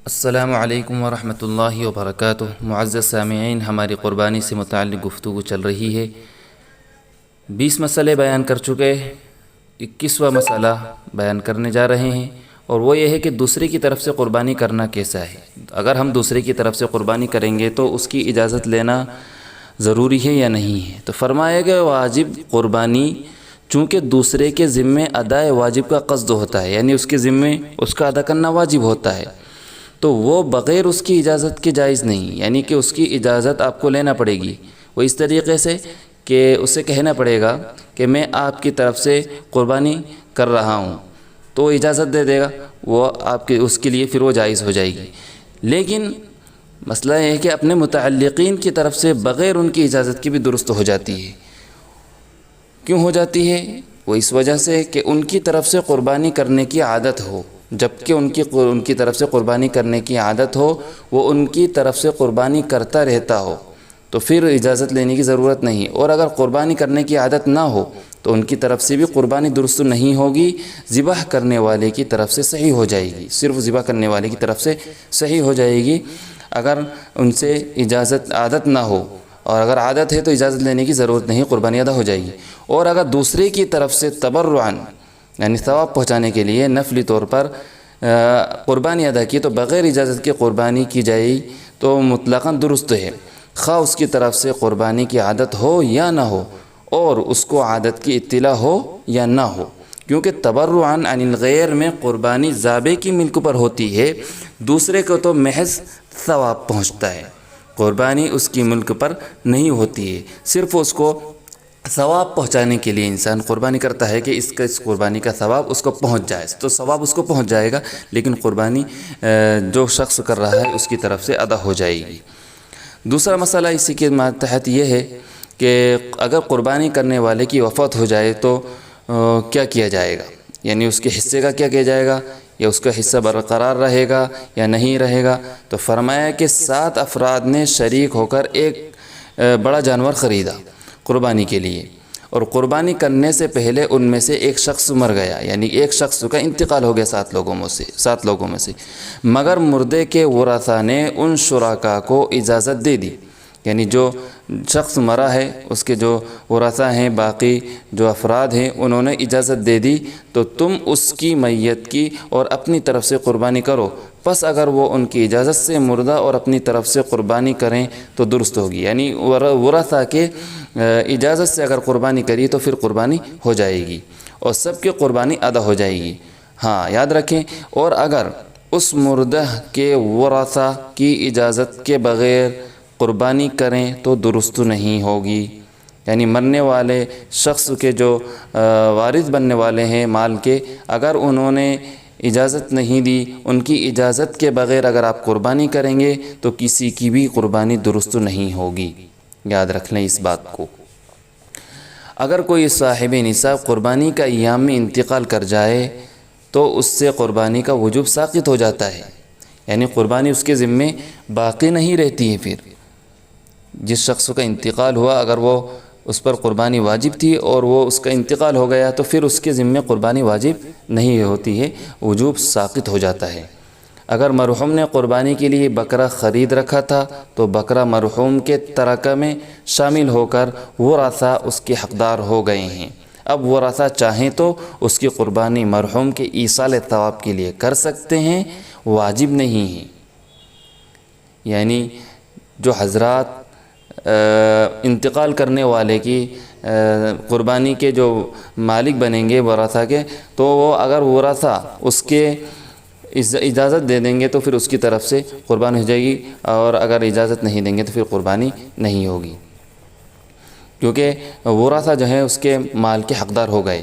السلام علیکم ورحمۃ اللہ وبرکاتہ۔ معزز سامعین، ہماری قربانی سے متعلق گفتگو چل رہی ہے۔ 20 مسئلے بیان کر چکے، 21واں مسئلہ بیان کرنے جا رہے ہیں، اور وہ یہ ہے کہ دوسرے کی طرف سے قربانی کرنا کیسا ہے۔ اگر ہم دوسرے کی طرف سے قربانی کریں گے تو اس کی اجازت لینا ضروری ہے یا نہیں ہے۔ تو فرمایا گیا واجب قربانی چونکہ دوسرے کے ذمے ادائے واجب کا قصد ہوتا ہے، یعنی اس کے ذمے اس کا ادا کرنا واجب ہوتا ہے، تو وہ بغیر اس کی اجازت کے جائز نہیں، یعنی کہ اس کی اجازت آپ کو لینا پڑے گی۔ وہ اس طریقے سے کہ اسے کہنا پڑے گا کہ میں آپ کی طرف سے قربانی کر رہا ہوں، تو وہ اجازت دے دے گا، وہ آپ کے اس کے لیے پھر وہ جائز ہو جائے گی۔ لیکن مسئلہ یہ ہے کہ اپنے متعلقین کی طرف سے بغیر ان کی اجازت کی بھی درست ہو جاتی ہے۔ کیوں ہو جاتی ہے؟ وہ اس وجہ سے کہ ان کی طرف سے قربانی کرنے کی عادت ہو، جبکہ ان کی طرف سے قربانی کرنے کی عادت ہو، وہ ان کی طرف سے قربانی کرتا رہتا ہو، تو پھر اجازت لینے کی ضرورت نہیں۔ اور اگر قربانی کرنے کی عادت نہ ہو تو ان کی طرف سے بھی قربانی درست نہیں ہوگی، ذبح کرنے والے کی طرف سے صحیح ہو جائے گی، صرف ذبح کرنے والے کی طرف سے صحیح ہو جائے گی اگر ان سے عادت نہ ہو، اور اگر عادت ہے تو اجازت لینے کی ضرورت نہیں، قربانی ادا ہو جائے گی۔ اور اگر دوسرے کی طرف سے تبرعاً یعنی ثواب پہنچانے کے لیے نفلی طور پر قربانی ادا کی تو بغیر اجازت کے قربانی کی جائے تو مطلقاً درست ہے، خواہ اس کی طرف سے قربانی کی عادت ہو یا نہ ہو، اور اس کو عادت کی اطلاع ہو یا نہ ہو، کیونکہ تبرعاً عن الغیر میں قربانی ذابح کی ملک پر ہوتی ہے، دوسرے کو تو محض ثواب پہنچتا ہے، قربانی اس کی ملک پر نہیں ہوتی ہے، صرف اس کو ثواب پہنچانے کے لیے انسان قربانی کرتا ہے کہ اس قربانی کا ثواب اس کو پہنچ جائے، تو ثواب اس کو پہنچ جائے گا، لیکن قربانی جو شخص کر رہا ہے اس کی طرف سے ادا ہو جائے گی۔ دوسرا مسئلہ اسی کے تحت یہ ہے کہ اگر قربانی کرنے والے کی وفات ہو جائے تو کیا کیا جائے گا، یعنی اس کے حصے کا کیا کیا جائے گا، یا اس کا حصہ برقرار رہے گا یا نہیں رہے گا۔ تو فرمایا کہ 7 افراد نے شریک ہو کر ایک بڑا جانور خریدا قربانی کے لیے، اور قربانی کرنے سے پہلے ان میں سے ایک شخص مر گیا، یعنی ایک شخص کا انتقال ہو گیا 7 لوگوں میں سے، مگر مردے کے ورثاء نے ان شرکاء کو اجازت دے دی، یعنی جو شخص مرا ہے اس کے جو ورثاء ہیں، باقی جو افراد ہیں، انہوں نے اجازت دے دی تو تم اس کی میت کی اور اپنی طرف سے قربانی کرو۔ پس اگر وہ ان کی اجازت سے مردہ اور اپنی طرف سے قربانی کریں تو درست ہوگی، یعنی ورثاء کے اجازت سے اگر قربانی کری تو پھر قربانی ہو جائے گی اور سب کی قربانی ادا ہو جائے گی۔ ہاں یاد رکھیں، اور اگر اس مردہ کے ورثاء کی اجازت کے بغیر قربانی کریں تو درست نہیں ہوگی، یعنی مرنے والے شخص کے جو وارث بننے والے ہیں مال کے، اگر انہوں نے اجازت نہیں دی، ان کی اجازت کے بغیر اگر آپ قربانی کریں گے تو کسی کی بھی قربانی درست نہیں ہوگی، یاد رکھ لیں اس بات کو۔ اگر کوئی صاحب نصاب قربانی کا ایام میں انتقال کر جائے تو اس سے قربانی کا وجوب ساقط ہو جاتا ہے، یعنی قربانی اس کے ذمے باقی نہیں رہتی ہے۔ پھر جس شخص کا انتقال ہوا، اگر وہ اس پر قربانی واجب تھی اور وہ اس کا انتقال ہو گیا تو پھر اس کے ذمے قربانی واجب نہیں ہوتی ہے، وجوب ساقط ہو جاتا ہے۔ اگر مرحوم نے قربانی کے لیے بکرا خرید رکھا تھا تو بکرا مرحوم کے ترکہ میں شامل ہو کر ورثاء اس کے حقدار ہو گئے ہیں۔ اب ورثاء چاہیں تو اس کی قربانی مرحوم کے ایصال ثواب کے لیے کر سکتے ہیں، واجب نہیں ہے۔ یعنی جو حضرات انتقال کرنے والے کی قربانی کے جو مالک بنیں گے ورثاء کے، تو وہ اگر ورثاء اس کے اجازت دے دیں گے تو پھر اس کی طرف سے قربانی ہو جائے گی، اور اگر اجازت نہیں دیں گے تو پھر قربانی نہیں ہوگی، کیونکہ ورثاء جو ہیں اس کے مال کے حقدار ہو گئے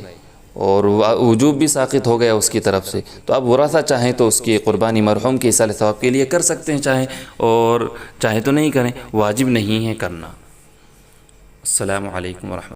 اور وجوب بھی ساقط ہو گیا اس کی طرف سے۔ تو اب ورثاء چاہیں تو اس کی قربانی مرحوم کے ایصال ثواب کے لیے کر سکتے ہیں چاہیں، اور چاہیں تو نہیں کریں، واجب نہیں ہے کرنا۔ السلام علیکم ورحمۃ اللہ۔